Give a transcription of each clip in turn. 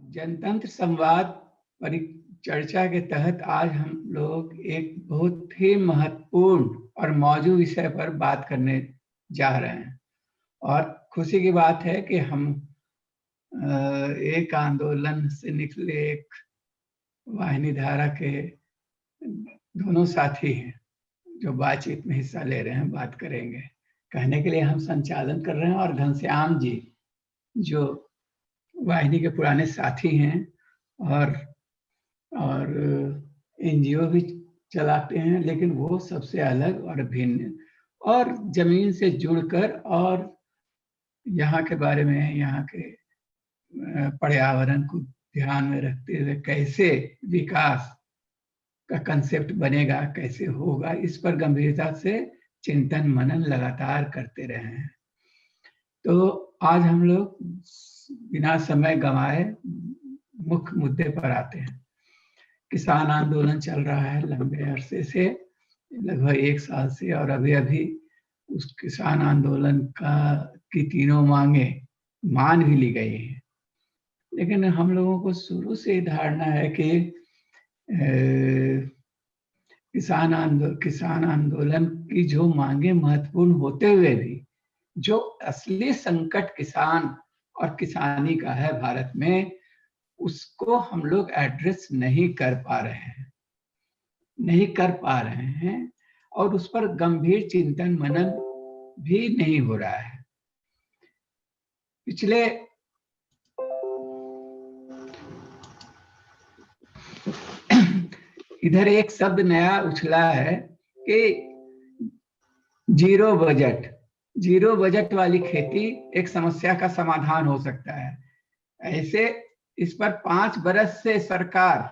जनतंत्र संवाद परिचर्चा के तहत आज हम लोग एक बहुत ही महत्वपूर्ण और मौजूद विषय पर बात करने जा रहे हैं। और खुशी की बात है कि हम एक आंदोलन से निकले एक वाहिनी धारा के दोनों साथी हैं जो बातचीत में हिस्सा ले रहे हैं, बात करेंगे। कहने के लिए हम संचालन कर रहे हैं और घनश्याम जी जो वाहिनी के पुराने साथी हैं और एनजीओ भी चलाते हैं, लेकिन वो सबसे अलग और भिन्न और जमीन से जुड़कर और यहाँ के बारे में, यहाँ के पर्यावरण को ध्यान में रखते हुए कैसे विकास का कंसेप्ट बनेगा, कैसे होगा, इस पर गंभीरता से चिंतन मनन लगातार करते रहे हैं। तो आज हम लोग बिना समय गंवाए मुख्य मुद्दे पर आते हैं। किसान आंदोलन चल रहा है लंबे अरसे से, लगभग 1 साल से, और अभी अभी उस किसान आंदोलन की तीनों मांगे मान भी ली गई हैं। लेकिन हम लोगों को शुरू से धारणा है कि किसान आंदोलन की जो मांगे महत्वपूर्ण होते हुए भी जो असली संकट किसान और किसानी का है भारत में, उसको हम लोग एड्रेस नहीं कर पा रहे हैं और उस पर गंभीर चिंतन मनन भी नहीं हो रहा है। पिछले इधर एक शब्द नया उछला है कि जीरो बजट वाली खेती एक समस्या का समाधान हो सकता है। ऐसे इस पर 5 बरस से सरकार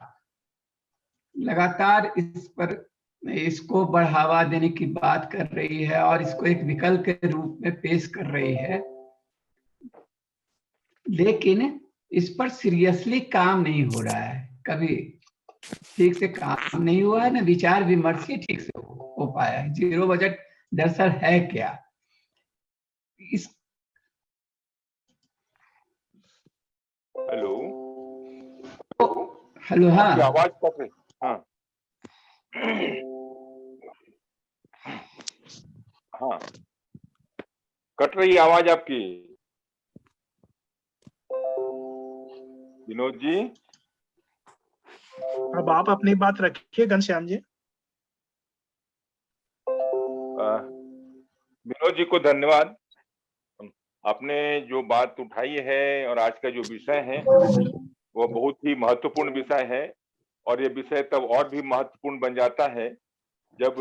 लगातार इसको बढ़ावा देने की बात कर रही है और इसको एक विकल्प के रूप में पेश कर रही है, लेकिन इस पर सीरियसली काम नहीं हो रहा है। कभी ठीक से काम नहीं हुआ है, ना विचार विमर्श ही ठीक से हो पाया है। जीरो बजट दरअसल है क्या? हेलो, हाँ, आवाज कट रही, हाँ कट रही आवाज आपकी विनोद जी। अब आप अपनी बात रखिए घनश्याम जी। विनोद जी को धन्यवाद। आपने जो बात उठाई है और आज का जो विषय है वो बहुत ही महत्वपूर्ण विषय है, और ये विषय तब और भी महत्वपूर्ण बन जाता है जब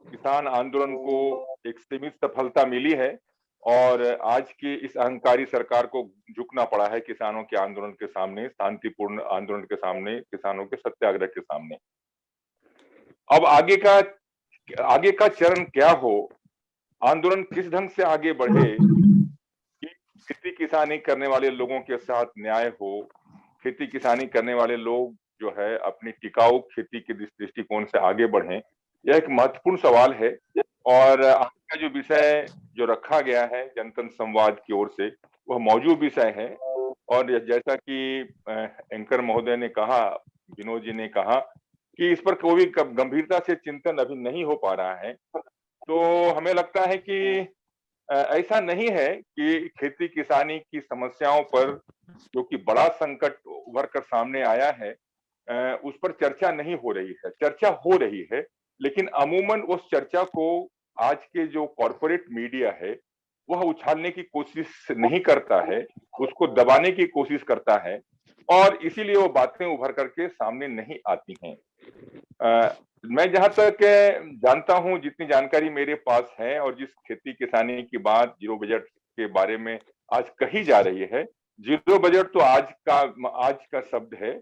किसान आंदोलन को एक सीमित सफलता मिली है और आज की इस अहंकारी सरकार को झुकना पड़ा है किसानों के आंदोलन के सामने, शांतिपूर्ण आंदोलन के सामने, किसानों के सत्याग्रह के सामने। अब आगे का चरण क्या हो, आंदोलन किस ढंग से आगे बढ़े कि खेती किसानी करने वाले लोगों के साथ न्याय हो, खेती किसानी करने वाले लोग जो है अपनी टिकाऊ खेती के दृष्टिकोण से आगे बढ़ें, यह एक महत्वपूर्ण सवाल है। और आज का जो विषय जो रखा गया है जनतंत्र संवाद की ओर से, वह मौजूद विषय है। और जैसा कि एंकर महोदय ने कहा, विनोद जी ने कहा कि इस पर कोई गंभीरता से चिंतन अभी नहीं हो पा रहा है, तो हमें लगता है कि ऐसा नहीं है कि खेती किसानी की समस्याओं पर जो कि बड़ा संकट उभर कर सामने आया है उस पर चर्चा नहीं हो रही है। चर्चा हो रही है, लेकिन अमूमन उस चर्चा को आज के जो कॉरपोरेट मीडिया है वह उछालने की कोशिश नहीं करता है, उसको दबाने की कोशिश करता है, और इसीलिए वो बातें उभर करके सामने नहीं आती हैं। मैं जहां तक जानता हूं, जितनी जानकारी मेरे पास है, और जिस खेती किसानी की बात जीरो बजट के बारे में आज कही जा रही है, जीरो बजट तो आज का शब्द है,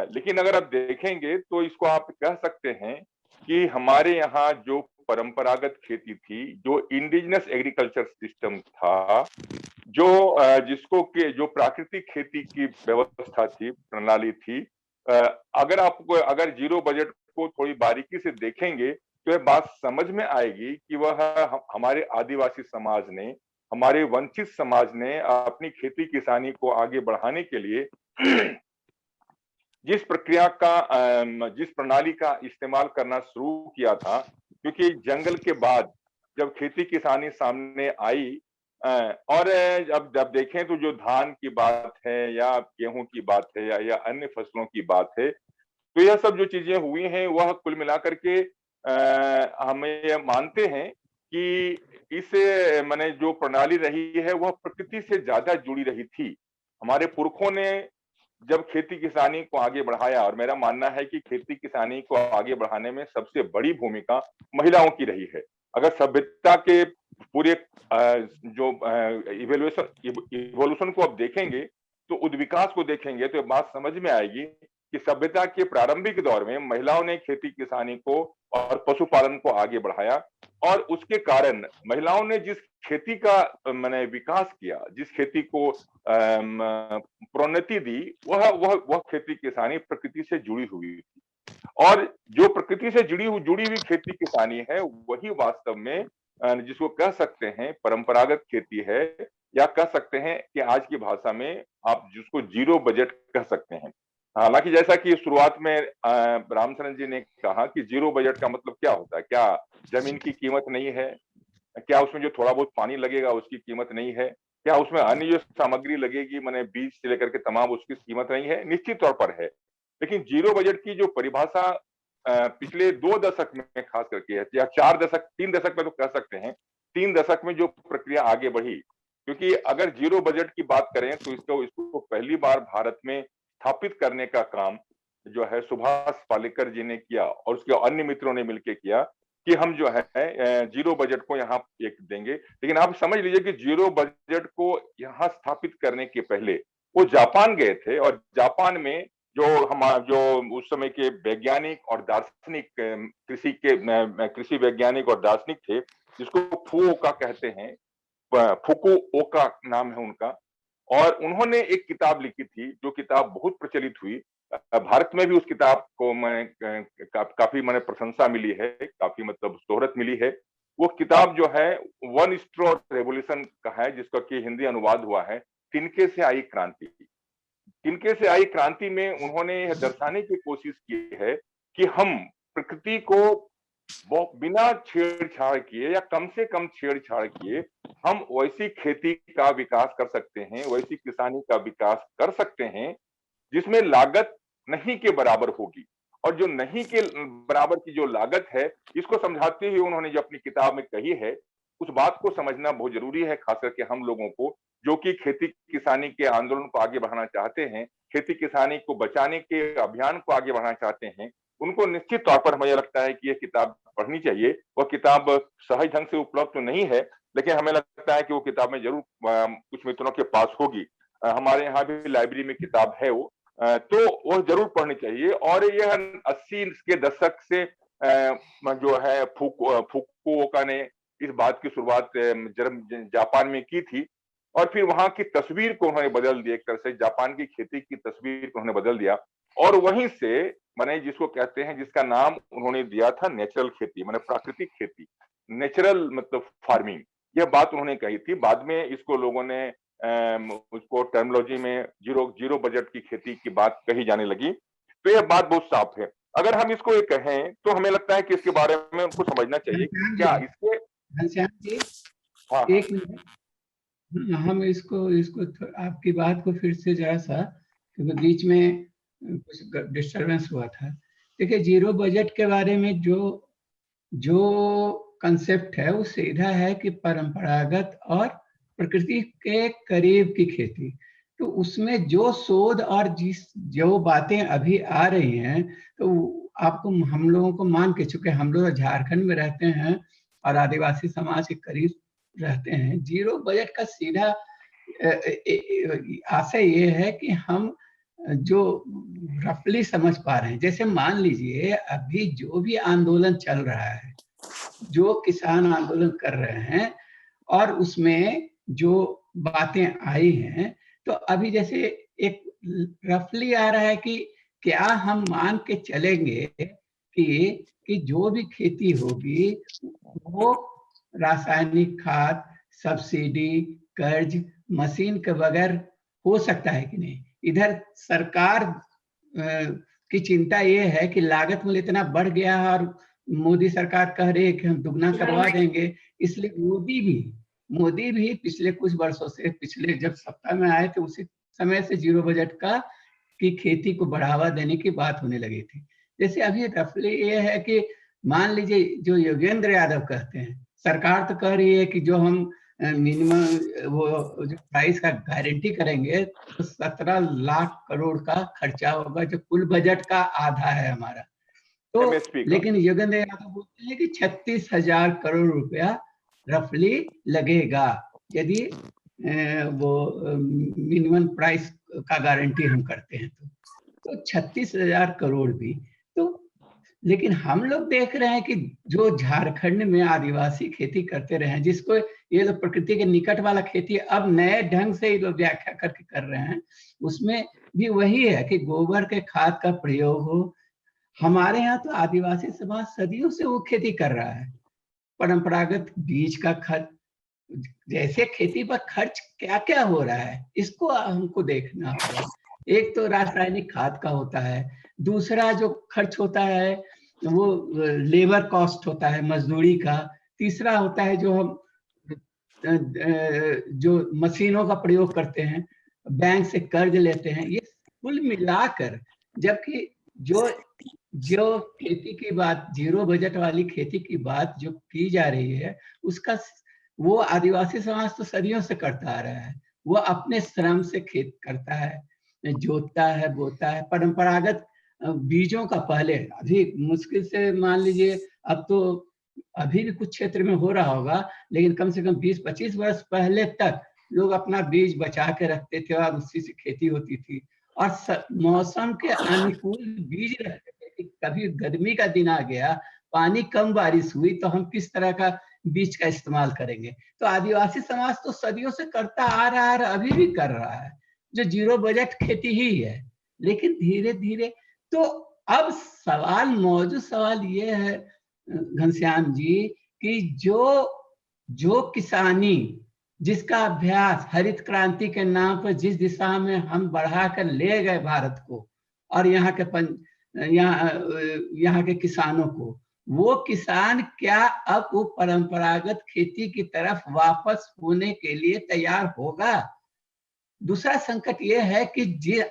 लेकिन अगर आप देखेंगे तो इसको आप कह सकते हैं कि हमारे यहाँ जो परंपरागत खेती थी, जो इंडिजिनस एग्रीकल्चर सिस्टम था, जो प्राकृतिक खेती की व्यवस्था थी, प्रणाली थी, अगर जीरो बजट को थोड़ी बारीकी से देखेंगे तो यह बात समझ में आएगी कि वह हमारे आदिवासी समाज ने, हमारे वंचित समाज ने अपनी खेती किसानी को आगे बढ़ाने के लिए जिस प्रणाली का इस्तेमाल करना शुरू किया था, क्योंकि जंगल के बाद जब खेती किसानी सामने आई और जब देखें तो जो धान की बात है या गेहूं की बात है या अन्य फसलों की बात है, तो यह सब जो चीजें हुई हैं वह कुल मिलाकर के हमें यह मानते हैं कि इस माने जो प्रणाली रही है वह प्रकृति से ज्यादा जुड़ी रही थी। हमारे पुरखों ने जब खेती किसानी को आगे बढ़ाया, और मेरा मानना है कि खेती किसानी को आगे बढ़ाने में सबसे बड़ी भूमिका महिलाओं की रही है। अगर सभ्यता के पूरे जो इवोल्यूशन को अब देखेंगे, तो उद्विकास को देखेंगे, तो बात समझ में आएगी कि सभ्यता के प्रारंभिक दौर में महिलाओं ने खेती किसानी को और पशुपालन को आगे बढ़ाया, और उसके कारण महिलाओं ने जिस खेती का मैंने विकास किया, जिस खेती को प्रोन्नति दी, वह खेती किसानी प्रकृति से जुड़ी हुई थी। और जो प्रकृति से जुड़ी हुई खेती किसानी है, वही वास्तव में जिसको कह सकते हैं परंपरागत खेती है, या कह सकते हैं कि आज की भाषा में आप जिसको जीरो बजट कह सकते हैं। हालांकि जैसा कि शुरुआत में रामचंद्र जी ने कहा कि जीरो बजट का मतलब क्या होता है, क्या जमीन की कीमत नहीं है, क्या उसमें जो थोड़ा बहुत पानी लगेगा उसकी कीमत नहीं है, क्या उसमें अन्य जो सामग्री लगेगी मैंने बीज से लेकर के तमाम उसकी कीमत नहीं है? निश्चित तौर पर है। लेकिन जीरो बजट की जो परिभाषा पिछले 2 दशक में खास करके है, या 4 दशक 3 दशक में तो कह सकते हैं, 3 दशक में जो प्रक्रिया आगे बढ़ी, क्योंकि अगर जीरो बजट की बात करें तो इसको पहली बार भारत में स्थापित करने का काम जो है सुभाष पालेकर जी ने किया और उसके अन्य मित्रों ने मिलकर किया कि हम जो है जीरो बजट को यहाँ एक देंगे। लेकिन आप समझ लीजिए कि जीरो बजट को यहाँ स्थापित करने के पहले वो जापान गए थे, और जापान में जो उस समय के वैज्ञानिक और दार्शनिक कृषि वैज्ञानिक और दार्शनिक थे, जिसको फुकुओका कहते हैं, फुकुओका नाम है उनका, और उन्होंने एक किताब लिखी थी जो किताब बहुत प्रचलित हुई। भारत में भी उस किताब को काफी प्रशंसा मिली है, काफी मतलब शोहरत मिली है। वो किताब जो है वन स्ट्रॉ रेवोल्यूशन का है, जिसका कि हिंदी अनुवाद हुआ है तिनके से आई क्रांति। तिनके से आई क्रांति में उन्होंने यह दर्शाने की कोशिश की है कि हम प्रकृति को बिना छेड़छाड़ किए या कम से कम छेड़छाड़ किए हम वैसी खेती का विकास कर सकते हैं, वैसी किसानी का विकास कर सकते हैं जिसमें लागत नहीं के बराबर होगी। और जो नहीं के बराबर की जो लागत है, इसको समझाते हुए उन्होंने जो अपनी किताब में कही है, उस बात को समझना बहुत जरूरी है, खास करके हम लोगों को जो कि खेती किसानी के आंदोलन को आगे बढ़ाना चाहते हैं, खेती किसानी को बचाने के अभियान को आगे बढ़ाना चाहते हैं। उनको निश्चित तौर पर मुझे लगता है कि यह किताब पढ़नी चाहिए। वह किताब सहज ढंग से उपलब्ध तो नहीं है, लेकिन हमें लगता है कि वो किताब में जरूर कुछ मित्रों के पास होगी। हमारे यहाँ भी लाइब्रेरी में किताब है वो, तो वह जरूर पढ़नी चाहिए। और यह 80 के दशक से जो है फुकुओका ने इस बात की शुरुआत जापान में की थी, और फिर वहां की तस्वीर को उन्होंने बदल दिया, एक तरह से जापान की खेती की तस्वीर को उन्होंने बदल दिया, और वहीं से माने जिसको कहते हैं, जिसका नाम उन्होंने दिया था नेचुरल खेती, माने प्राकृतिक खेती, नेचुरल मतलब फार्मिंग, यह बात उन्होंने कही थी। बाद में इसको लोगों ने उसको टर्मिनोलॉजी में जीरो बजट की खेती की बात कही जाने लगी। तो यह बात बहुत साफ है। अगर हम इसको ये कहें तो हमें लगता है कि इसके बारे में उनको समझना चाहिए क्या इसके। हाँ, एक मिनट, हम इसको आपकी बात को फिर से जरा सा, क्योंकि बीच में कुछ डिस्टरबेंस हुआ था। देखिए, जीरो बजट के बारे में जो कंसेप्ट है वो सीधा है कि परंपरागत और प्रकृति के करीब की खेती। तो उसमें जो शोध और जो बातें अभी आ रही हैं, तो आपको हम लोगों को मान के, चूंकि हम लोग झारखंड में रहते हैं और आदिवासी समाज के करीब रहते हैं, जीरो बजट का सीधा आशय ये है कि हम जो रफली समझ पा रहे हैं, जैसे मान लीजिए अभी जो भी आंदोलन चल रहा है, जो किसान आंदोलन कर रहे हैं, और उसमें जो बातें आई हैं, तो अभी जैसे एक रफली आ रहा है कि क्या हम मान के चलेंगे कि जो भी खेती होगी वो रासायनिक खाद, सब्सिडी, कर्ज, मशीन के बगैर हो सकता है कि नहीं? इधर सरकार की चिंता ये है कि लागत मूल्य इतना बढ़ गया है और मोदी सरकार कह रही है कि हम दुगना करवा देंगे, इसलिए मोदी भी पिछले कुछ वर्षों से, पिछले जब सत्ता में आए थे उसी समय से जीरो बजट की खेती को बढ़ावा देने की बात होने लगी थी। जैसे अभी रफली ये है कि मान लीजिए जो योगेंद्र यादव कहते हैं, सरकार तो कह रही है कि जो हम मिनिमम वो जो प्राइस का गारंटी करेंगे तो 17 लाख करोड़ का खर्चा होगा, जो कुल बजट का आधा है हमारा। तो लेकिन योगेंद्र यादव बोलते हैं कि 36,000 करोड़ रुपया रफली लगेगा यदि वो मिनिमम प्राइस का गारंटी हम करते हैं तो 36,000 करोड़ भी तो। लेकिन हम लोग देख रहे हैं कि जो झारखंड में आदिवासी खेती करते रहे हैं, जिसको ये लोग प्रकृति के निकट वाला खेती अब नए ढंग से ये लोग व्याख्या करके कर रहे हैं, उसमें भी वही है कि गोबर के खाद का प्रयोग हो। हमारे यहाँ तो आदिवासी समाज सदियों से वो खेती कर रहा है। परंपरागत बीज का खर्च, जैसे खेती पर खर्च क्या क्या हो रहा है इसको हमको देखना होगा। एक तो रासायनिक खाद का होता है, दूसरा जो खर्च होता है वो लेबर कॉस्ट होता है, मजदूरी का, तीसरा होता है जो हम जो मशीनों का प्रयोग करते हैं, बैंक से कर्ज लेते हैं, ये कुल मिलाकर, जबकि जो खेती की बात, जीरो बजट वाली खेती की बात जो की जा रही है, उसका वो आदिवासी समाज तो सदियों से करता आ रहा है। वो अपने श्रम से खेत करता है, जोतता है, बोता है। परंपरागत बीजों का पहले अभी मुश्किल से मान लीजिए, अब तो अभी भी कुछ क्षेत्र में हो रहा होगा, लेकिन कम से कम 20-25 वर्ष पहले तक लोग अपना बीज बचा के रखते थे और उसी से खेती होती थी और मौसम के अनुकूल बीज रखते थे कि कभी गर्मी का दिन आ गया, पानी कम बारिश हुई तो हम किस तरह का बीज का इस्तेमाल करेंगे। तो आदिवासी समाज तो सदियों से करता आ रहा है, अभी भी कर रहा है, जो जीरो बजट खेती ही है। लेकिन धीरे धीरे तो अब मौजूद सवाल ये है घनश्याम जी कि जो किसानी, जिसका अभ्यास हरित क्रांति के नाम पर जिस दिशा में हम बढ़ाकर ले गए भारत को और यहाँ के किसानों को, वो किसान क्या अब वो परंपरागत खेती की तरफ वापस होने के लिए तैयार होगा? दूसरा संकट ये है कि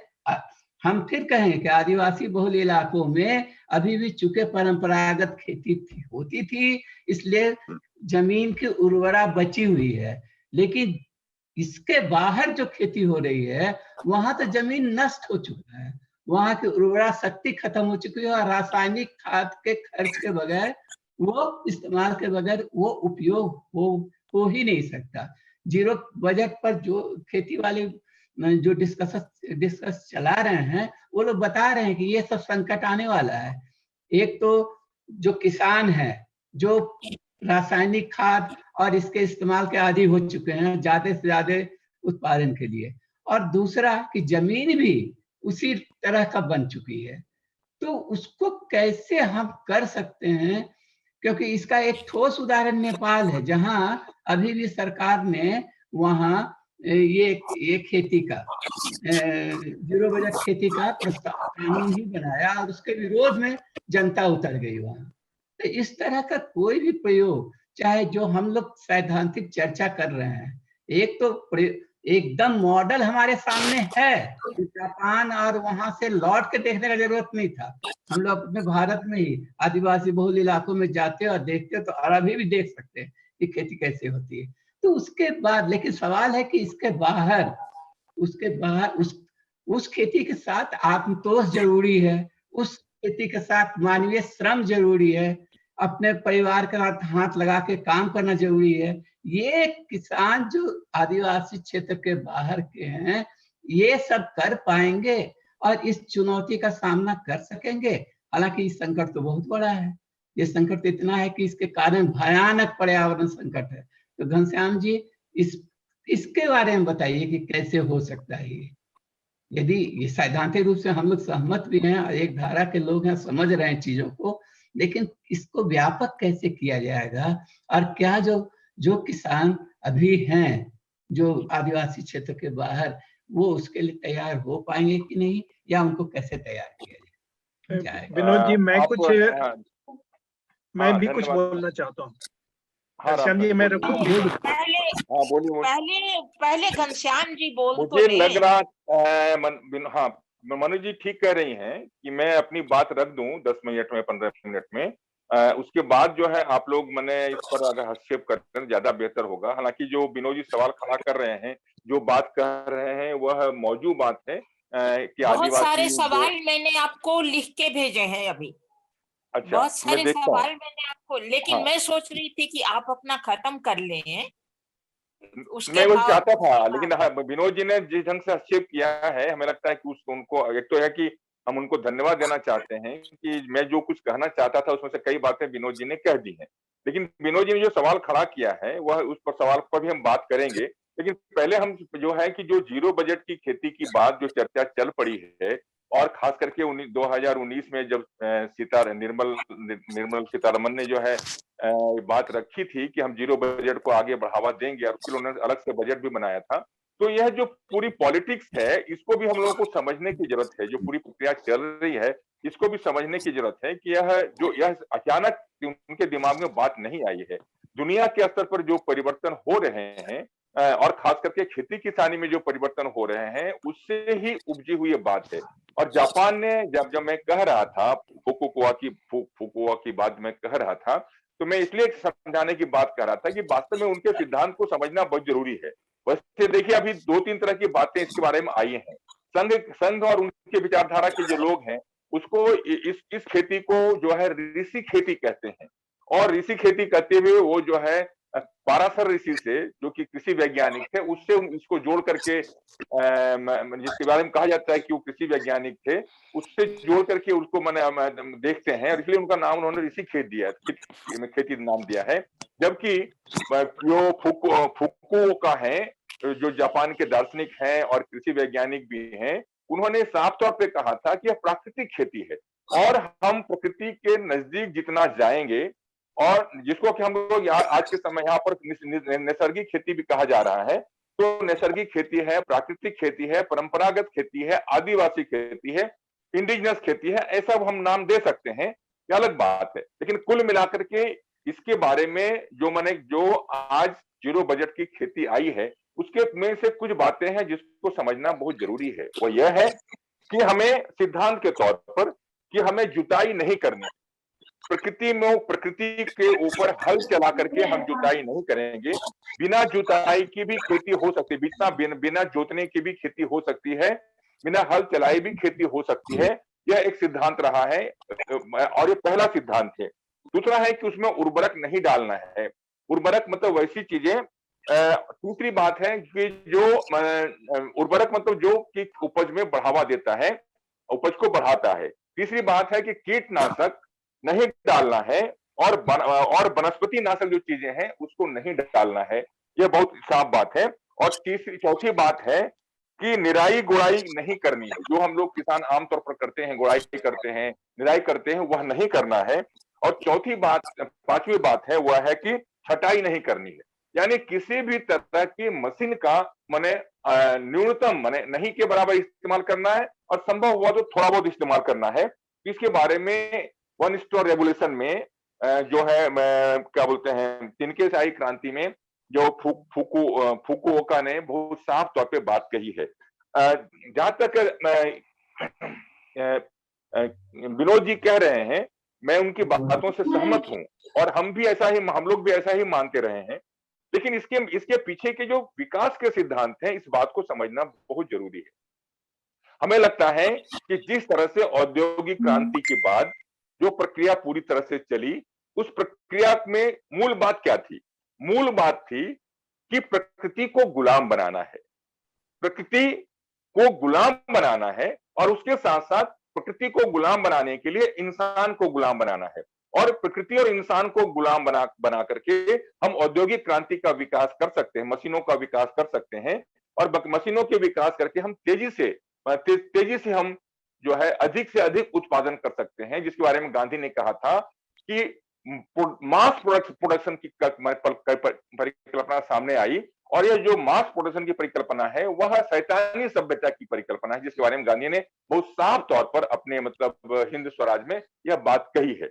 हम फिर कहें कि आदिवासी बहुल इलाकों में अभी भी चूंकि परंपरागत खेती होती थी, इसलिए जमीन की उर्वरा बची हुई है, लेकिन इसके बाहर जो खेती हो रही है वहां तो जमीन नष्ट हो चुका है, वहां की उर्वरा शक्ति खत्म हो चुकी है और रासायनिक खाद के खर्च के बगैर, वो इस्तेमाल के बगैर वो उपयोग हो ही नहीं सकता। जीरो बजट पर जो खेती वाले जो डिस्कस चला रहे हैं, वो लोग बता रहे हैं कि ये सब संकट आने वाला है। एक तो जो किसान है, जो रासायनिक खाद और इसके इस्तेमाल के आदी हो चुके हैं ज्यादा से ज्यादा उत्पादन के लिए, और दूसरा कि जमीन भी उसी तरह का बन चुकी है। तो उसको कैसे हम कर सकते हैं? क्योंकि इसका एक ठोस उदाहरण नेपाल है, जहां अभी भी सरकार ने वहां ये खेती का जीरो बजट खेती का प्रस्ताव कानून ही बनाया और उसके विरोध में जनता उतर गई वहां। तो इस तरह का कोई भी प्रयोग, चाहे जो हम लोग सैद्धांतिक चर्चा कर रहे हैं, एक तो एकदम मॉडल हमारे सामने है, जापान और वहां से लौट के देखने का जरूरत नहीं था। हम लोग अपने भारत में ही आदिवासी बहुल इलाकों में जाते और देखते तो और अभी भी देख सकते हैं कि खेती कैसे होती है। तो उसके बाद लेकिन सवाल है कि इसके बाहर उस खेती के साथ आत्मतोष जरूरी है, उस खेती के साथ मानवीय श्रम जरूरी है, अपने परिवार के साथ हाथ लगा के काम करना जरूरी है। ये किसान जो आदिवासी क्षेत्र के बाहर के हैं, ये सब कर पाएंगे और इस चुनौती का सामना कर सकेंगे? हालांकि इस संकट तो बहुत बड़ा है, ये संकट इतना है कि इसके कारण भयानक पर्यावरण संकट है। तो घनश्याम जी इसके बारे में बताइए कि कैसे हो सकता है ये? यदि ये सैद्धांतिक रूप से हम लोग सहमत भी हैं, एक धारा के लोग हैं, समझ रहे हैं चीजों को, लेकिन इसको व्यापक कैसे किया जाएगा? और क्या जो किसान अभी हैं जो आदिवासी क्षेत्र के बाहर, वो उसके लिए तैयार हो पाएंगे कि नहीं, या उनको कैसे तैयार किया जाए? विनोद जी, मैं हाँ, भी कुछ धन्यवाद। बोलना चाहता हूँ। हाँ, घनश्याम जी, मैं रखूं? पहले हाँ बोलिए। पहले घनश्याम जी बोल तो मुझे लें। लग रहा हाँ, मनु जी ठीक कह रही हैं कि मैं अपनी बात रख दूं 10 मिनट में, 15 मिनट में। उसके बाद जो है आप लोग मैंने इस पर अगर हस्तक्षेप करते ज्यादा बेहतर होगा। हालांकि जो विनोद जी सवाल खड़ा कर रहे हैं, जो बात कह रहे हैं, वह मौजूद बात है कि बहुत सारे आदिवासी सवाल मैंने आपको लिख के भेजे हैं अभी। अच्छा, बहुत मैं सारे देखता सवाल हूँ। मैंने आपको, लेकिन हाँ, मैं सोच रही थी कि आप अपना खत्म कर लें, मैं वही चाहता था, उसके लेकिन बाद। हाँ, विनोद जी ने जिस ढंग से हस्तक्षेप किया है, हमें लगता है कि उनको एक तो है कि हम उनको धन्यवाद देना चाहते हैं कि मैं जो कुछ कहना चाहता था उसमें से कई बातें विनोद जी ने कह दी हैं। लेकिन विनोद जी ने जो सवाल खड़ा किया है, वह उस पर सवाल पर भी हम बात करेंगे। लेकिन पहले हम जो है कि जो जीरो बजट की खेती की बात जो चर्चा चल पड़ी है, और खास करके 2019 में जब निर्मल सीतारमन ने जो है बात रखी थी कि हम जीरो बजट को आगे बढ़ावा देंगे, और फिर उन्होंने अलग से बजट भी बनाया था। तो यह जो पूरी पॉलिटिक्स है, इसको भी हम लोगों को समझने की जरूरत है। जो पूरी प्रक्रिया चल रही है, इसको भी समझने की जरूरत है कि यह अचानक उनके दिमाग में बात नहीं आई है। दुनिया के स्तर पर जो परिवर्तन हो रहे हैं, और खास करके खेती किसानी में जो परिवर्तन हो रहे हैं, उससे ही उपजी हुई ये बात है। और जापान ने जब मैं कह रहा था फुकुओका की बात मैं कह रहा था, तो मैं इसलिए समझाने की बात कर रहा था कि वास्तव में उनके सिद्धांत को समझना बहुत जरूरी है। वैसे देखिए, अभी 2-3 तरह की बातें इसके बारे में आई हैं। संघ और उनके विचारधारा के जो लोग हैं, उसको इस खेती को जो है ऋषि खेती कहते हैं। और ऋषि खेती कहते हुए वो जो है पाराशर ऋषि से, जो कि कृषि वैज्ञानिक थे, उससे इसको जोड़ करके जिसके बारे में कहा जाता है कि वो कृषि वैज्ञानिक थे, उससे जोड़ करके उसको मैंने देखते हैं, और इसलिए उनका नाम उन्होंने ऋषि खेत दिया है, खेती नाम दिया है। जबकि जो फुकुओका है, जो जापान के दार्शनिक हैं और कृषि वैज्ञानिक भी हैं, उन्होंने साफ तौर पे कहा था कि यह प्राकृतिक खेती है, और हम प्रकृति के नजदीक जितना जाएंगे, और जिसको कि हम लोग आज के समय यहाँ पर नैसर्गिक खेती भी कहा जा रहा है। तो नैसर्गिक खेती है, प्राकृतिक खेती है, परंपरागत खेती है, आदिवासी खेती है, इंडिजिनस खेती है, ऐसा हम नाम दे सकते हैं, ये अलग बात है। लेकिन कुल मिलाकर के इसके बारे में जो आज जीरो बजट की खेती आई है, उसके में से कुछ बातें हैं जिसको समझना बहुत जरूरी है। वो यह है कि हमें सिद्धांत के तौर पर कि हमें जुताई नहीं करनी, प्रकृति के ऊपर हल चला करके हम जुताई नहीं करेंगे। बिना जुताई की भी खेती हो सकती है, बिना जोतने की भी खेती हो सकती है, बिना हल चलाए भी खेती हो सकती है। यह एक सिद्धांत रहा है, और ये पहला सिद्धांत है। दूसरा है कि उसमें उर्वरक नहीं डालना है। उर्वरक मतलब वैसी चीजें, दूसरी बात है कि जो उर्वरक मतलब जो कि उपज में बढ़ावा देता है, उपज को बढ़ाता है। तीसरी बात है कि कीटनाशक नहीं डालना है, और वनस्पति नाशक जो चीजें हैं उसको नहीं डालना है। यह बहुत साफ बात है। और चौथी बात है कि निराई गुड़ाई नहीं करनी है। जो हम लोग किसान आमतौर पर करते हैं, गुड़ाई करते हैं, निराई करते हैं, वह नहीं करना है। और पांचवी बात है वह है कि छटाई नहीं करनी है। यानी किसी भी तरह की मशीन का मने न्यूनतम मने नहीं के बराबर इस्तेमाल करना है, और संभव हुआ तो थोड़ा बहुत इस्तेमाल करना है। इसके बारे में वन स्टोर रेवोल्यूशन में जो है क्या बोलते हैं, तिनके शाही क्रांति में जो फुकुओका ने बहुत साफ तौर पे बात कही है। जहां तक विनोद जी कह रहे हैं, मैं उनकी बातों से सहमत हूं, और हम लोग भी ऐसा ही मानते रहे हैं। लेकिन इसके पीछे के जो विकास के सिद्धांत हैं, इस बात को समझना बहुत जरूरी है। हमें लगता है कि जिस तरह से औद्योगिक क्रांति के बाद जो प्रक्रिया पूरी तरह से चली, उस प्रक्रिया में मूल बात क्या थी? मूल बात थी कि प्रकृति को गुलाम बनाना है, प्रकृति को गुलाम बनाना है, और उसके साथ साथ प्रकृति को गुलाम बनाने के लिए इंसान को गुलाम बनाना है। और प्रकृति और इंसान को गुलाम बना करके हम औद्योगिक क्रांति का विकास कर सकते हैं, मशीनों का विकास कर सकते हैं, और मशीनों के विकास करके हम तेजी से हम जो है अधिक से अधिक उत्पादन कर सकते हैं, जिसके बारे में गांधी ने कहा था कि मास प्रोडक्शन की परिकल्पना सामने आई, और यह जो मास प्रोडक्शन की परिकल्पना है वह शैतानी सभ्यता की परिकल्पना है, जिसके बारे में गांधी ने बहुत साफ तौर पर अपने मतलब हिंद स्वराज में यह बात कही है।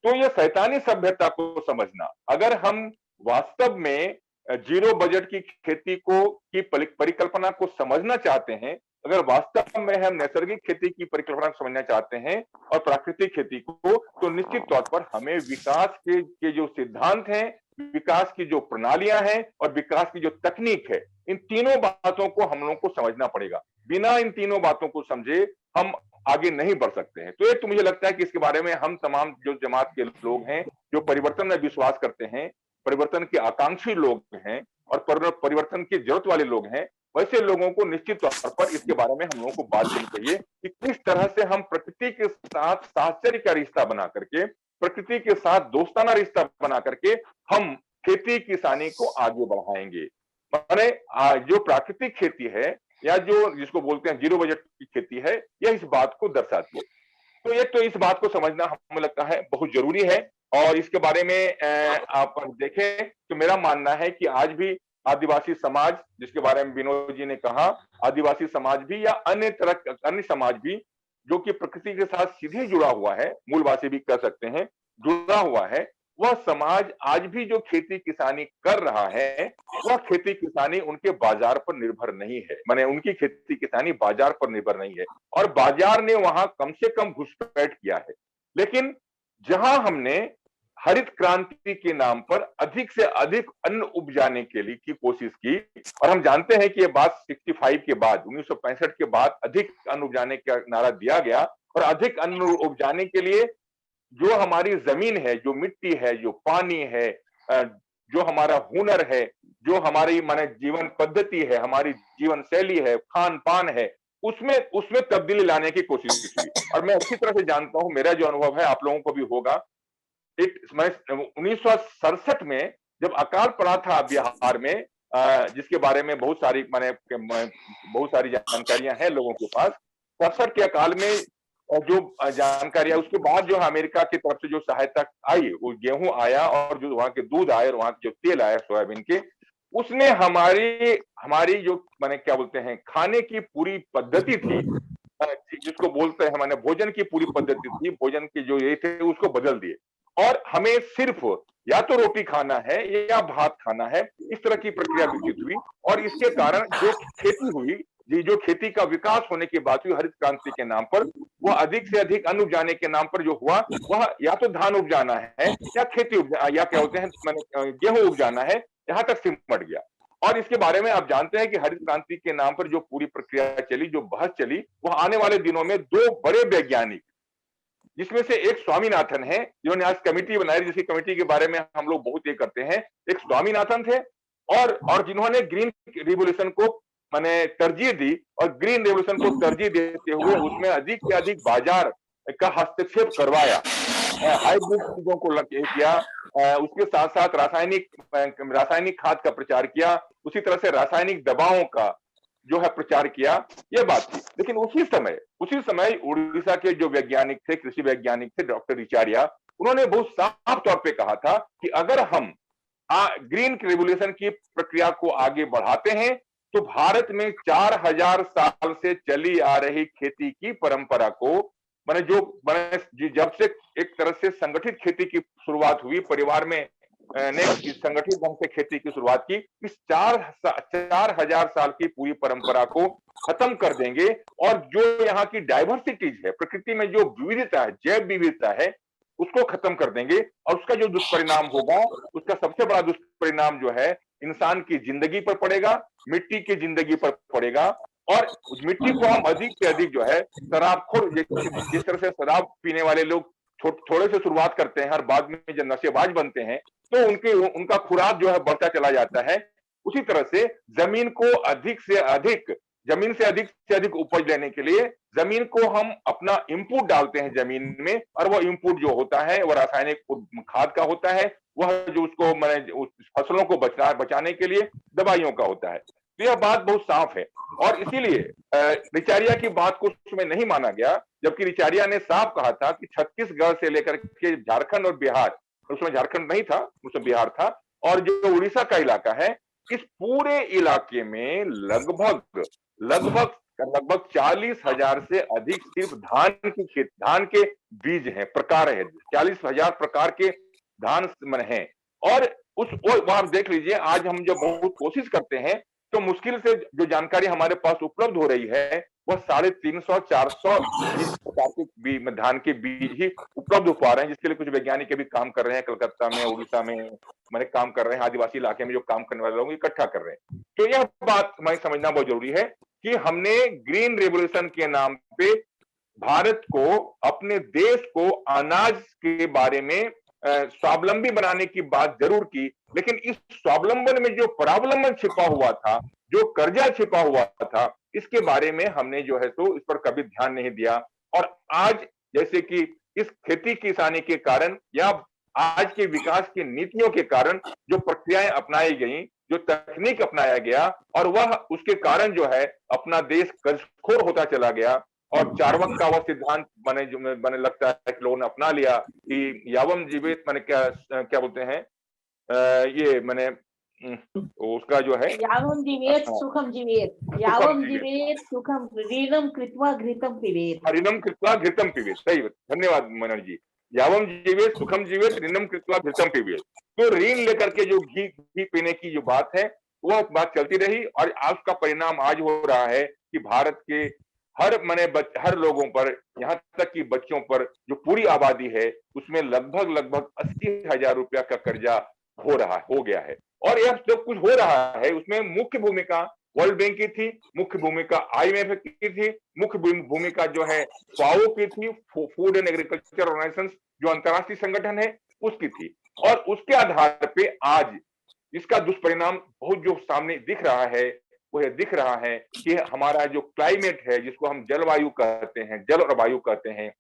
तो यह शैतानी सभ्यता को समझना, अगर हम वास्तव में जीरो बजट की खेती की परिकल्पना को समझना चाहते हैं, अगर वास्तव में हम नैसर्गिक खेती की परिकल्पना को समझना चाहते हैं और प्राकृतिक खेती को, तो निश्चित तौर पर हमें विकास के जो सिद्धांत हैं, विकास की जो प्रणालियां हैं और विकास की जो तकनीक है, इन तीनों बातों को हम लोगों को समझना पड़ेगा। बिना इन तीनों बातों को समझे हम आगे नहीं बढ़ सकते हैं। तो एक तो मुझे लगता है कि इसके बारे में हम तमाम जो जमात के लोग हैं, जो परिवर्तन में विश्वास करते हैं, परिवर्तन के आकांक्षी लोग हैं और परिवर्तन की जरूरत वाले लोग हैं, वैसे लोगों को निश्चित तौर पर इसके बारे में हम लोगों को बात करनी चाहिए कि किस तरह से हम प्रकृति के साथ साहचर्य का रिश्ता बना करके, प्रकृति के साथ दोस्ताना रिश्ता बना करके हम खेती किसानी को आगे बढ़ाएंगे। माने जो प्राकृतिक खेती है या जो जिसको बोलते हैं जीरो बजट की खेती है, यह इस बात को दर्शाती है। तो एक तो इस बात को समझना हमें लगता है बहुत जरूरी है। और इसके बारे में आप देखें तो मेरा मानना है कि आज भी आदिवासी समाज, जिसके बारे में विनोद जी ने कहा, आदिवासी समाज भी या अन्य समाज भी जो कि प्रकृति के साथ सीधे जुड़ा हुआ है, मूलवासी भी कह सकते हैं, जुड़ा हुआ है, वह समाज आज भी जो खेती किसानी कर रहा है, वह खेती किसानी उनके बाजार पर निर्भर नहीं है। माने उनकी खेती किसानी बाजार पर निर्भर नहीं है और बाजार ने वहां कम से कम घुसपैठ किया है। लेकिन जहां हमने हरित क्रांति के नाम पर अधिक से अधिक अन्न उपजाने के लिए की कोशिश की, और हम जानते हैं कि ये बात 65 के बाद 1965 के बाद अधिक अन्न उपजाने का नारा दिया गया, और अधिक अन्न उपजाने के लिए जो हमारी जमीन है, जो मिट्टी है, जो पानी है, जो हमारा हुनर है, जो हमारी माने जीवन पद्धति है, हमारी जीवन शैली है, खान पान है, उसमें तब्दीली लाने की कोशिश की। और मैं अच्छी तरह से जानता हूं, मेरा जो अनुभव है आप लोगों को भी होगा, 1967 में जब अकाल पड़ा था बिहार में, जिसके बारे में बहुत सारी जानकारियां हैं लोगों के पास, 67 के अकाल में जो जानकारियां, उसके बाद जो अमेरिका की तरफ से जो सहायता आई, वो गेहूं आया और जो वहां के दूध आए और वहां के जो तेल आया सोयाबीन के, उसने हमारी जो माने क्या बोलते हैं खाने की पूरी पद्धति थी, जिसको बोलते हैं माने भोजन की पूरी पद्धति थी, भोजन के जो ये थे उसको बदल दिए और हमें सिर्फ या तो रोटी खाना है या भात खाना है, इस तरह की प्रक्रिया विकसित हुई। और इसके कारण जो खेती हुई, जो खेती का विकास होने की बात हुई हरित क्रांति के नाम पर, वह अधिक से अधिक अन्न उपजाने के नाम पर जो हुआ, वह या तो धान उपजाना है या या क्या होते हैं गेहूं उपजाना है, यहां तक सिमट गया। और इसके बारे में आप जानते हैं कि हरित क्रांति के नाम पर जो पूरी प्रक्रिया चली, जो बहस चली, वह आने वाले दिनों में दो बड़े वैज्ञानिक, जिसमें से एक स्वामीनाथन है, जिन्होंने आज कमेटी बनाई, जिसकी कमेटी के बारे में हम लोग बहुत ये करते हैं, एक स्वामीनाथन थे और जिन्होंने ग्रीन रिवोल्यूशन को माने तरजीह दी, और ग्रीन रिवोल्यूशन को तरजीह देते हुए उसमें अधिक से अधिक बाजार का हस्तक्षेप करवाया, हाइब्रिड चीजों को किया, उसके साथ साथ रासायनिक खाद का प्रचार किया, उसी तरह से रासायनिक दवाओं का जो है प्रचार किया, यह बात थी। लेकिन उसी समय उड़ीसा के जो वैज्ञानिक थे, कृषि वैज्ञानिक थे, डॉक्टर रिचारिया, उन्होंने बहुत साफ तौर पे कहा था कि अगर हम ग्रीन रिवोल्यूशन की प्रक्रिया को आगे बढ़ाते हैं तो भारत में 4000 साल से चली आ रही खेती की परंपरा को, माने जब से एक तरह से संगठित खेती की शुरुआत हुई, परिवार में ने संगठित ढंग से खेती की शुरुआत की, इस 4000 साल की पूरी परंपरा को खत्म कर देंगे। और जो यहाँ की डाइवर्सिटीज है, प्रकृति में जो विविधता है, जैव विविधता है, उसको खत्म कर देंगे। और उसका जो दुष्परिणाम होगा, उसका सबसे बड़ा दुष्परिणाम जो है इंसान की जिंदगी पर पड़ेगा, मिट्टी की जिंदगी पर पड़ेगा। और मिट्टी को हम अधिक से अधिक जो है शराबखोर, जिस तरह से शराब पीने वाले लोग थोड़े से शुरुआत करते हैं और बाद में जब नशेबाज बनते हैं तो उनका खुराक जो है बढ़ता चला जाता है, उसी तरह से जमीन से अधिक उपज लेने के लिए जमीन को हम अपना इनपुट डालते हैं जमीन में, और वह इनपुट जो होता है वह रासायनिक खाद का होता है, वह जो उसको फसलों को बचाने के लिए दवाइयों का होता है। तो यह बात बहुत साफ है, और इसीलिए रिचारिया की बात को उसमें नहीं माना गया, जबकि रिचारिया ने साफ कहा था कि छत्तीसगढ़ से लेकर के झारखंड और बिहार, उसमें झारखंड नहीं था, उसमें बिहार था, और जो उड़ीसा का इलाका है, इस पूरे इलाके में लगभग लगभग लगभग 40,000 से अधिक सिर्फ धान के बीज हैं, प्रकार है, 40,000 प्रकार के धान हैं। और वो आप देख लीजिए, आज हम जब बहुत कोशिश करते हैं तो मुश्किल से जो जानकारी हमारे पास उपलब्ध हो रही है वह 350-400 इस प्रकार के धान के बीज ही उपलब्ध हो पा रहे हैं, जिसके लिए कुछ वैज्ञानिक भी काम कर रहे हैं, कलकत्ता में, उड़ीसा में मैंने काम कर रहे हैं, आदिवासी इलाके में जो काम करने वाले लोग इकट्ठा कर रहे हैं। तो यह बात हमें समझना बहुत जरूरी है कि हमने ग्रीन रेवोल्यूशन के नाम पे भारत को, अपने देश को अनाज के बारे में स्वावलंबी बनाने की बात जरूर की, लेकिन इस स्वावलंबन में जो परावलंबन छिपा हुआ था, जो कर्जा छिपा हुआ था, इसके बारे में हमने जो है तो इस पर कभी ध्यान नहीं दिया। और आज जैसे कि इस खेती किसानी के कारण या आज के विकास की नीतियों के कारण जो प्रक्रियाएं अपनाई गई, जो तकनीक अपनाया गया, और वह उसके कारण जो है अपना देश कर्जखोर होता चला गया। और चार्वाक का वह सिद्धांत मैंने लगता है कि लोगों ने अपना लिया कि यावम जीवित, मैंने क्या बोलते हैं, ये मैंने उसका जो है यावम जीवेत सुखम जीवेत, यावम जीवेत सुखम ऋणम कृत्वा घृतम पिबेत, ऋणम कृत्वा घृतम पिबेत। सही, धन्यवाद मनोज जी। यावम जीवेत सुखम जीवेत ऋणम कृत्वा घृतम पिबेत। तो ऋण लेकर के जो घी पीने की जो बात है वह बात चलती रही, और आज का परिणाम आज हो रहा है कि भारत के हर लोगों पर, यहाँ तक कि बच्चों पर, जो पूरी आबादी है उसमें लगभग 80,000 रुपया का कर्जा हो गया है। और यह सब कुछ हो रहा है, उसमें मुख्य भूमिका वर्ल्ड बैंक की थी, मुख्य भूमिका IMF की थी, मुख्य भूमिका जो है FAO की थी, फूड एंड एग्रीकल्चर ऑर्गेनाइजेशन, जो अंतर्राष्ट्रीय संगठन है, उसकी थी। और उसके आधार पे आज इसका दुष्परिणाम बहुत जो सामने दिख रहा है वो यह दिख रहा है कि हमारा जो क्लाइमेट है, जिसको हम जलवायु कहते हैं, जल और वायु कहते हैं,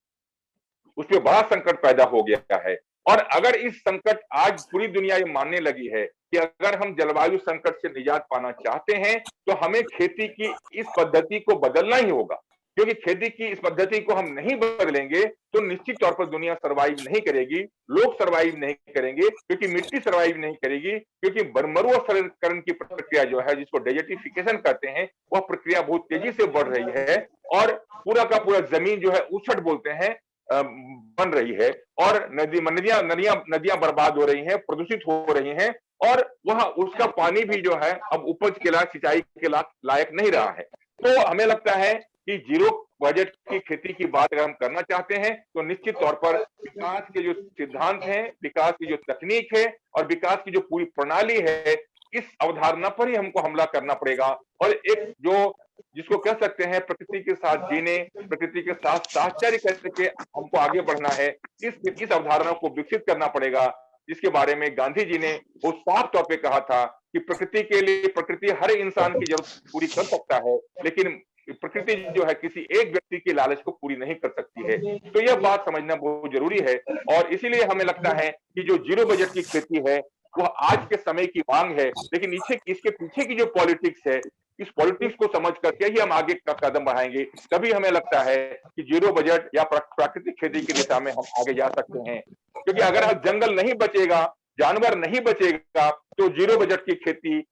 उसमें बड़ा संकट पैदा हो गया है। और अगर इस संकट, आज पूरी दुनिया ये मानने लगी है कि अगर हम जलवायु संकट से निजात पाना चाहते हैं तो हमें खेती की इस पद्धति को बदलना ही होगा, क्योंकि खेती की इस पद्धति को हम नहीं बदलेंगे तो निश्चित तौर पर दुनिया सर्वाइव नहीं करेगी, लोग सर्वाइव नहीं करेंगे, क्योंकि मिट्टी सर्वाइव नहीं करेगी, क्योंकि मरुस्थलीकरण की प्रक्रिया जो है, जिसको डेजर्टिफिकेशन कहते हैं, वह प्रक्रिया बहुत तेजी से बढ़ रही है और पूरा का पूरा जमीन जो है ऊसट बोलते हैं बन रही है, और नदियां बर्बाद हो रही हैं, प्रदूषित हो रही हैं, और वह उसका पानी भी जो है अब उपज के लायक, सिंचाई के लायक नहीं रहा है। तो हमें लगता है कि जीरो बजट की खेती की बात अगर हम करना चाहते हैं तो निश्चित तौर पर विकास के जो सिद्धांत हैं, विकास की जो तकनीक है और विकास की जो पूरी प्रणाली है, इस अवधारणा पर ही हमको हमला करना पड़ेगा। और एक जो जिसको कह सकते हैं प्रकृति के साथ जीने, प्रकृति के साथ साहचर्य करके हमको आगे बढ़ना है, इस अवधारणा को विकसित करना पड़ेगा, जिसके बारे में गांधी जी ने बहुत साफ तौर पे कहा था कि प्रकृति के लिए, प्रकृति हर इंसान की जरूरत पूरी कर सकता है, लेकिन प्रकृति जो है किसी एक व्यक्ति की लालच को पूरी नहीं कर सकती है। तो यह बात समझना बहुत जरूरी है, और इसीलिए हमें लगता है कि जो जीरो बजट की खेती है वह आज के समय की मांग है, लेकिन इसके पीछे की जो पॉलिटिक्स है, इस पॉलिटिक्स को समझ करके ही हम आगे का कदम बढ़ाएंगे, तभी हमें लगता है कि जीरो बजट या प्राकृतिक खेती की दिशा में हम आगे जा सकते हैं। क्योंकि अगर जंगल नहीं बचेगा, जानवर नहीं बचेगा, तो जीरो बजट की खेती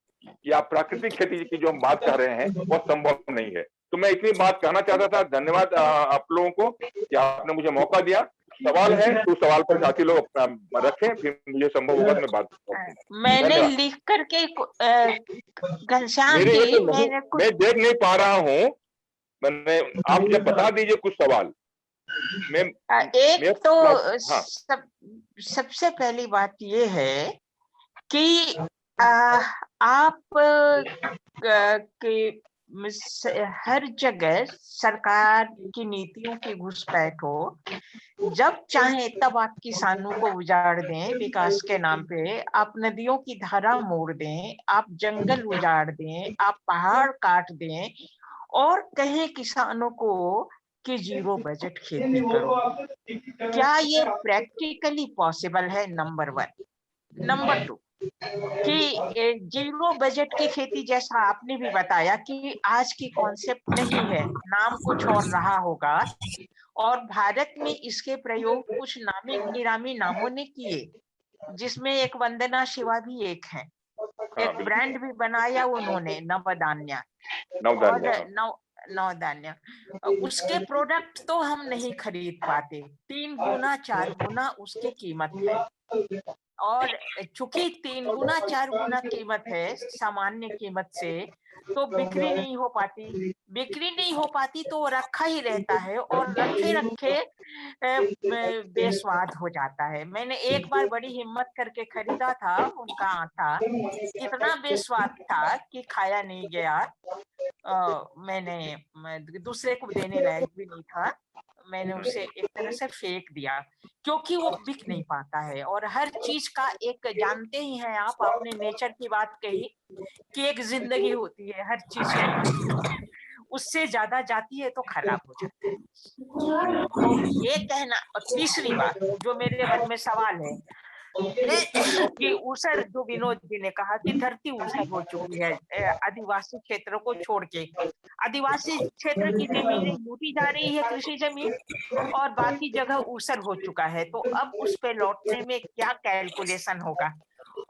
या प्राकृतिक खेती की जो हम बात कर रहे हैं वो संभव नहीं है। तो मैं इतनी बात कहना चाहता था। धन्यवाद आप लोगों को कि आपने मुझे मौका दिया। सवाल है तो सवाल पर साथी लोग रखें, फिर मुझे संभव होगा तो मैं बात करूंगा। मैंने लिख करके घनश्याम जी, मैं देख नहीं पा रहा हूँ, मैंने आप मुझे बता दीजिए कुछ सवाल। एक तो सबसे पहली बात ये है कि आप के हर जगह सरकार की नीतियों की घुसपैठ हो, जब चाहे तब आप किसानों को उजाड़ दें विकास के नाम पे, आप नदियों की धारा मोड़ दें, आप जंगल उजाड़ दें, आप पहाड़ काट दें और कहें किसानों को कि जीरो बजट खेती करो। क्या ये प्रैक्टिकली पॉसिबल है? नंबर 1। नंबर 2 कि जीरो बजट की खेती, जैसा आपने भी बताया कि आज की कॉन्सेप्ट नहीं है, नाम कुछ और रहा होगा, और भारत में इसके प्रयोग कुछ नामी गिरामी नामों ने किए, जिसमें एक वंदना शिवा भी एक है। एक ब्रांड भी बनाया उन्होंने, नवधान्य। नवधान्य, और नवधान्य, उसके प्रोडक्ट तो हम नहीं खरीद पाते, 3 गुना 4 गुना उसकी कीमत है। और चूंकि 3 गुना 4 गुना कीमत है सामान्य कीमत से, तो बिक्री नहीं हो पाती। बिक्री नहीं हो पाती तो वो रखा ही रहता है, और रखे रखे बेस्वाद हो जाता है। मैंने एक बार बड़ी हिम्मत करके खरीदा था उनका आटा, इतना बेस्वाद था कि खाया नहीं गया। मैं दूसरे को देने लायक भी नहीं था, मैंने उसे एक तरह से फेंक दिया, क्योंकि वो बिक नहीं पाता है। और हर चीज का एक, जानते ही हैं आप, आपने नेचर की बात कही कि एक जिंदगी होती है हर चीज की, उससे ज्यादा जाती है तो खराब हो जाता है। तो ये कहना, और तीसरी बात जो मेरे मन में सवाल है कि ऊसर, जो विनोद जी ने कहा कि धरती ऊसर हो चुकी है आदिवासी क्षेत्रों को छोड़ के। आदिवासी क्षेत्र की जमीनें लूटी जा रही है, कृषि जमीन, और बाकी जगह ऊसर हो चुका है। तो अब उस पे लौटने में क्या कैलकुलेशन होगा?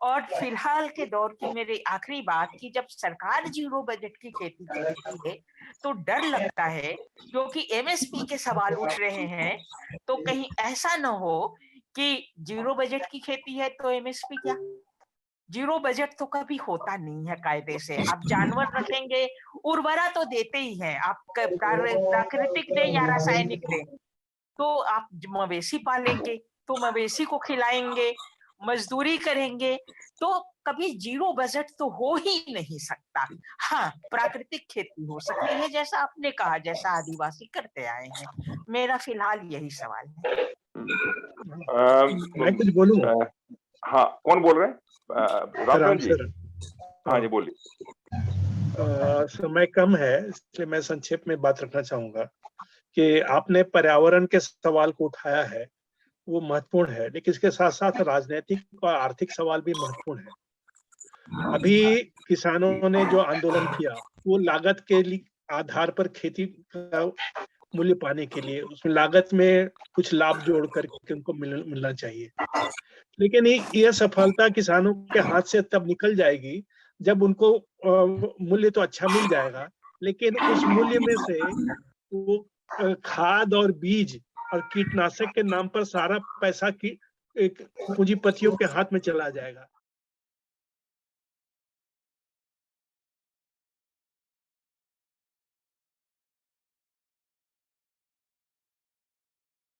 और फिलहाल के दौर की मेरी आखिरी बात, कि जब सरकार जीरो बजट की खेती करती है तो डर लगता है, क्योंकि एमएसपी के सवाल उठ रहे हैं। तो कहीं ऐसा न हो कि जीरो बजट की खेती है तो एमएसपी क्या? जीरो बजट तो कभी होता नहीं है कायदे से। आप जानवर रखेंगे, उर्वरा तो देते ही हैं, आप प्राकृतिक दें या रासायनिक दें। तो आप मवेशी पालेंगे तो मवेशी को खिलाएंगे, मजदूरी करेंगे, तो कभी जीरो बजट तो हो ही नहीं सकता। हाँ, प्राकृतिक खेती हो सकती है, जैसा आपने कहा, जैसा आदिवासी करते आए हैं। मेरा फिलहाल यही सवाल है। मैं कुछ बोलूं? हाँ, कौन बोल रहे हैं? रामचंद्र जी? सर, हाँ जी, बोलिए। समय कम है, इसलिए मैं संक्षेप में बात रखना चाहूंगा कि आपने पर्यावरण के सवाल को उठाया है, वो महत्वपूर्ण है, लेकिन इसके साथ साथ राजनीतिक और आर्थिक सवाल भी महत्वपूर्ण है। अभी किसानों ने जो आंदोलन किया, वो लागत के आधार पर खेती का मूल्य पाने के लिए, उसमें लागत में कुछ लाभ जोड़ करके उनको मिलना चाहिए। लेकिन यह सफलता किसानों के हाथ से तब निकल जाएगी जब उनको मूल्य तो अच्छा मिल जाएगा, लेकिन उस मूल्य में से वो खाद और बीज और कीटनाशक के नाम पर सारा पैसा की पूंजीपतियों के हाथ में चला जाएगा।